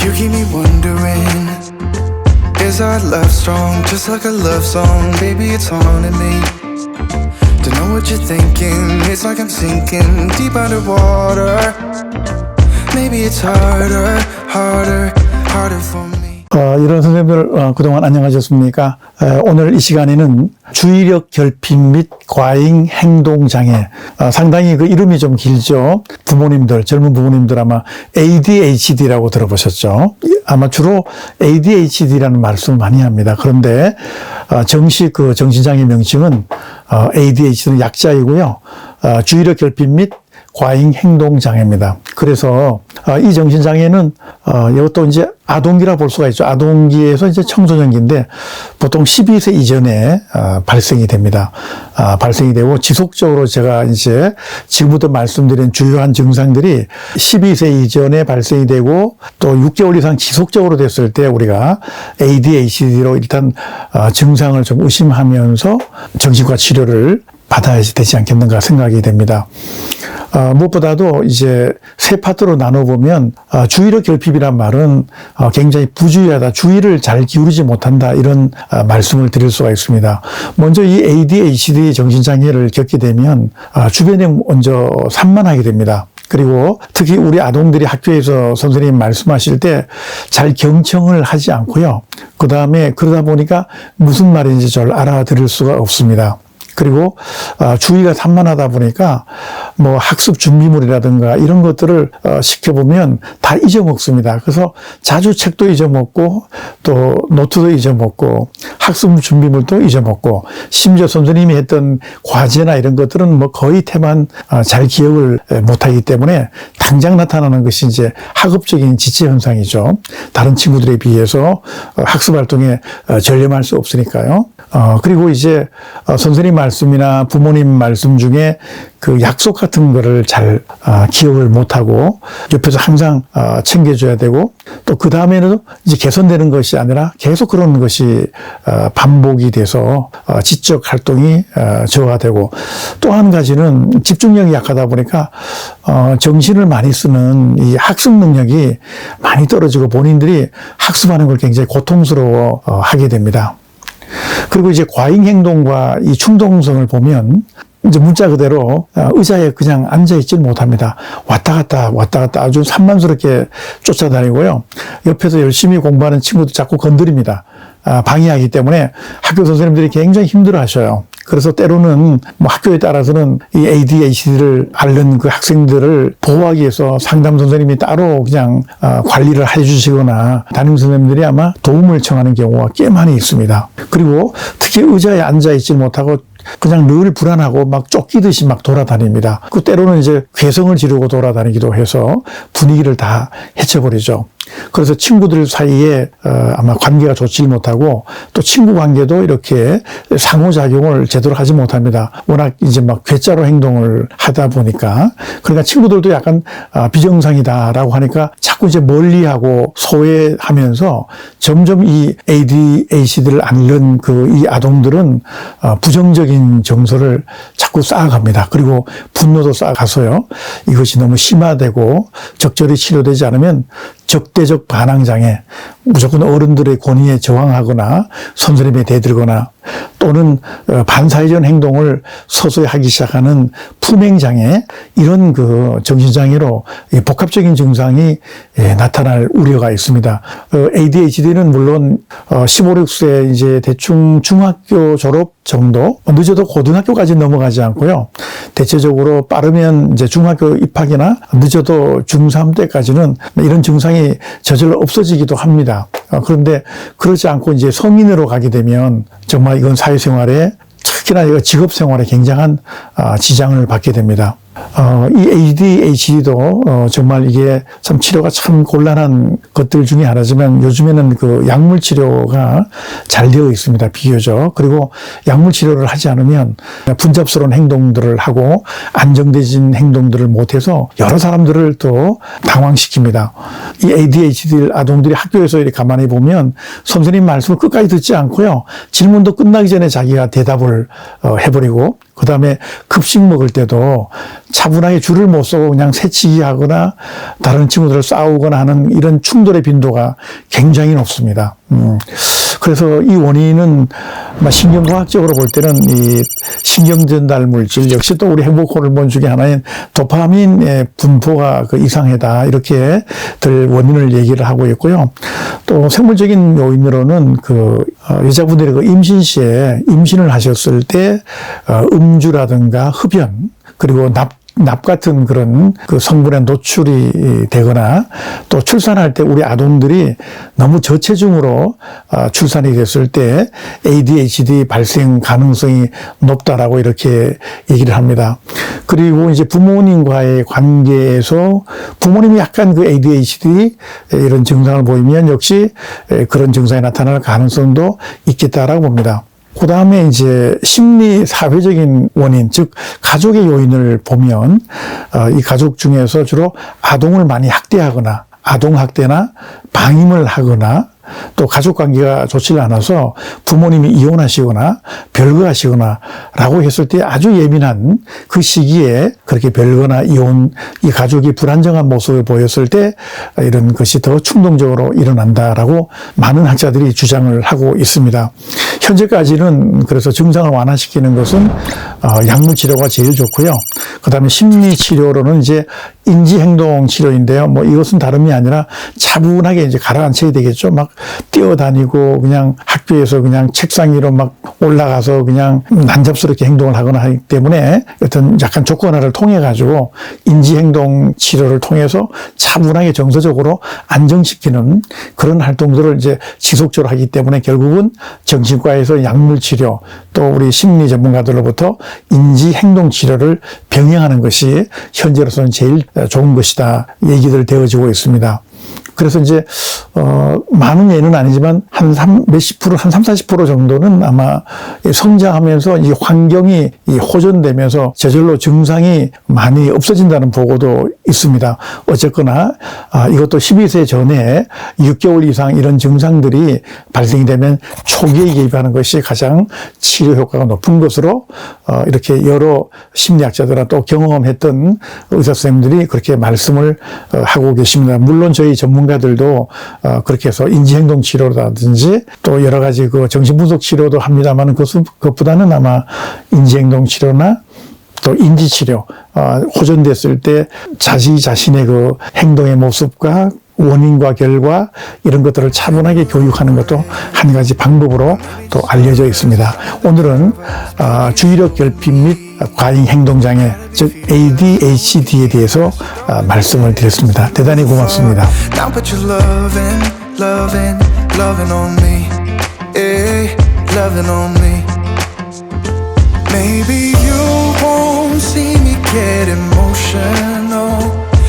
You keep me wondering, is our love strong? Just like a love song, baby, it's haunting me. Don't know what you're thinking, it's like I'm sinking deep underwater. Maybe it's harder for me. 이런 선생님들 그동안 안녕하셨습니까? 오늘 이 시간에는 주의력 결핍 및 과잉 행동 장애, 상당히 그 이름이 좀 길죠. 부모님들, 젊은 부모님들 아마 ADHD라고 들어보셨죠. 아마 주로 ADHD라는 말씀을 많이 합니다. 그런데 정식 그 정신장애 명칭은 ADHD는 약자이고요. 주의력 결핍 및 과잉 행동 장애입니다. 그래서 이 정신장애는 이것도 이제 아동기라 볼 수가 있죠. 아동기에서 이제 청소년기인데 보통 12세 이전에 발생이 됩니다. 발생이 되고 지속적으로 제가 이제 지금부터 말씀드린 주요한 증상들이 12세 이전에 발생이 되고 또 6개월 이상 지속적으로 됐을 때 우리가 ADHD로 일단 증상을 좀 의심하면서 정신과 치료를 받아야 되지 않겠는가 생각이 됩니다. 무엇보다도 이제 세 파트로 나눠보면 주의력 결핍이란 말은 굉장히 부주의하다, 주의를 잘 기울이지 못한다 이런 말씀을 드릴 수가 있습니다. 먼저 이 ADHD 정신장애를 겪게 되면 주변에 먼저 산만하게 됩니다. 그리고 특히 우리 아동들이 학교에서 선생님 말씀하실 때 잘 경청을 하지 않고요. 그 다음에 그러다 보니까 무슨 말인지 잘 알아들을 수가 없습니다. 그리고 주의가 산만하다 보니까 뭐 학습 준비물이라든가 이런 것들을 시켜보면 다 잊어먹습니다. 그래서 자주 책도 잊어먹고 또 노트도 잊어먹고 학습 준비물도 잊어먹고 심지어 선생님이 했던 과제나 이런 것들은 뭐 거의 태만 잘 기억을 못하기 때문에 당장 나타나는 것이 이제 학업적인 지체 현상이죠. 다른 친구들에 비해서 학습 활동에 전념할 수 없으니까요. 그리고 이제 선생님 말씀이나 부모님 말씀 중에 그 약속 같은 거를 잘 기억을 못하고 옆에서 항상 챙겨줘야 되고 또 그 다음에는 이제 개선되는 것이 아니라 계속 그런 것이 반복이 돼서 지적 활동이 저하되고 또 한 가지는 집중력이 약하다 보니까 정신을 많이 쓰는 이 학습 능력이 많이 떨어지고 본인들이 학습하는 걸 굉장히 고통스러워 하게 됩니다. 그리고 이제 과잉 행동과 이 충동성을 보면 이제 문자 그대로 의자에 그냥 앉아있지 못합니다. 왔다 갔다 아주 산만스럽게 쫓아다니고요. 옆에서 열심히 공부하는 친구도 자꾸 건드립니다. 방해하기 때문에 학교 선생님들이 굉장히 힘들어 하셔요. 그래서 때로는 뭐 학교에 따라서는 이 ADHD를 앓는 그 학생들을 보호하기 위해서 상담 선생님이 따로 그냥 관리를 해주시거나 담임 선생님들이 아마 도움을 청하는 경우가 꽤 많이 있습니다. 그리고 특히 의자에 앉아있지 못하고 그냥 늘 불안하고 막 쫓기듯이 막 돌아다닙니다. 그 때로는 이제 괴성을 지르고 돌아다니기도 해서 분위기를 다 해쳐버리죠. 그래서 친구들 사이에 아마 관계가 좋지 못하고 또 친구 관계도 이렇게 상호작용을 제대로 하지 못합니다. 워낙 이제 막 괴짜로 행동을 하다 보니까 그러니까 친구들도 약간 비정상이다라고 하니까 자꾸 이제 멀리하고 소외하면서 점점 이 ADHD를 앓는 그 이 아동들은 부정적인 정서를 자꾸 쌓아갑니다. 그리고 분노도 쌓아가서요. 이것이 너무 심화되고 적절히 치료되지 않으면 적대적 반항장애, 무조건 어른들의 권위에 저항하거나 선생님에 대들거나 또는 반사회전 행동을 서서히 하기 시작하는 품행장애, 이런 그 정신장애로 복합적인 증상이 나타날 우려가 있습니다. ADHD는 물론 15, 16세 이제 대충 중학교 졸업 정도, 늦어도 고등학교까지 넘어가지 않고요. 대체적으로 빠르면 이제 중학교 입학이나 늦어도 중3 때까지는 이런 증상이 저절로 없어지기도 합니다. 그런데 그렇지 않고 이제 성인으로 가게 되면 정말 이건 사회생활에 특히나 이거 직업생활에 굉장한 지장을 받게 됩니다. 이 ADHD도 정말 이게 참 치료가 참 곤란한 것들 중에 하나지만 요즘에는 그 약물 치료가 잘 되어 있습니다. 비교적. 그리고 약물 치료를 하지 않으면 분잡스러운 행동들을 하고 안정되진 행동들을 못해서 여러 사람들을 또 당황시킵니다. 이 ADHD 아동들이 학교에서 이렇게 가만히 보면 선생님 말씀을 끝까지 듣지 않고요. 질문도 끝나기 전에 자기가 대답을 해버리고 그 다음에 급식 먹을 때도 차분하게 줄을 못 서고 그냥 새치기 하거나 다른 친구들을 싸우거나 하는 이런 충돌의 빈도가 굉장히 높습니다. 그래서 이 원인은 신경과학적으로 볼 때는 이 신경전달 물질 역시 또 우리 행복 호르몬 중에 하나인 도파민의 분포가 이상하다 이렇게들 원인을 얘기를 하고 있고요. 또 생물적인 요인으로는 여자분들이 임신 시에 임신을 하셨을 때 음주라든가 흡연 그리고 납 같은 그런 성분에 노출이 되거나 또 출산할 때 우리 아동들이 너무 저체중으로 출산이 됐을 때 ADHD 발생 가능성이 높다라고 이렇게 얘기를 합니다. 그리고 이제 부모님과의 관계에서 부모님이 약간 ADHD 이런 증상을 보이면 역시 그런 증상이 나타날 가능성도 있겠다라고 봅니다. 그 다음에 이제 심리 사회적인 원인, 즉 가족의 요인을 보면 이 가족 중에서 주로 아동을 많이 학대하거나 아동학대나 방임을 하거나 또 가족관계가 좋지 않아서 부모님이 이혼하시거나 별거하시거나 라고 했을 때 아주 예민한 그 시기에 그렇게 별거나 이혼, 이 가족이 불안정한 모습을 보였을 때 이런 것이 더 충동적으로 일어난다라고 많은 학자들이 주장을 하고 있습니다. 현재까지는 그래서 증상을 완화시키는 것은 약물 치료가 제일 좋고요. 그 다음에 심리 치료로는 이제 인지행동 치료인데요. 이것은 다름이 아니라 차분하게 이제 가라앉혀야 되겠죠. 막 뛰어다니고 그냥 학교에서 그냥 책상 위로 막 올라가서 그냥 난잡스럽게 행동을 하거나 하기 때문에 어떤 약간 조건화를 통해 가지고 인지행동 치료를 통해서 차분하게 정서적으로 안정시키는 그런 활동들을 이제 지속적으로 하기 때문에 결국은 정신과에서 약물 치료 또 우리 심리 전문가들로부터 인지행동 치료를 병행하는 것이 현재로서는 제일 좋은 것이다 얘기들 되어지고 있습니다. 그래서 이제 많은 예는 아니지만 한 30-40% 정도는 아마 성장하면서 이 환경이 호전되면서 저절로 증상이 많이 없어진다는 보고도 있습니다. 어쨌거나 이것도 12세 전에 6개월 이상 이런 증상들이 발생이 되면 초기에 개입하는 것이 가장 치료 효과가 높은 것으로 이렇게 여러 심리학자들과 또 경험했던 의사 선생님들이 그렇게 말씀을 하고 계십니다. 물론 저희 전문가들도 그렇게 해서 인지행동 치료라든지 또 여러 가지 정신분석 치료도 합니다만 그것보다는 아마 인지행동 치료나 또 인지치료, 호전됐을 때 자신의 행동의 모습과 원인과 결과 이런 것들을 차분하게 교육하는 것도 한 가지 방법으로 또 알려져 있습니다. 오늘은 주의력 결핍 및 과잉 행동장애, 즉 ADHD에 대해서 말씀을 드렸습니다. 대단히 고맙습니다. Now put your loving on me, yeah, loving on me. Maybe you won't see me get emotional.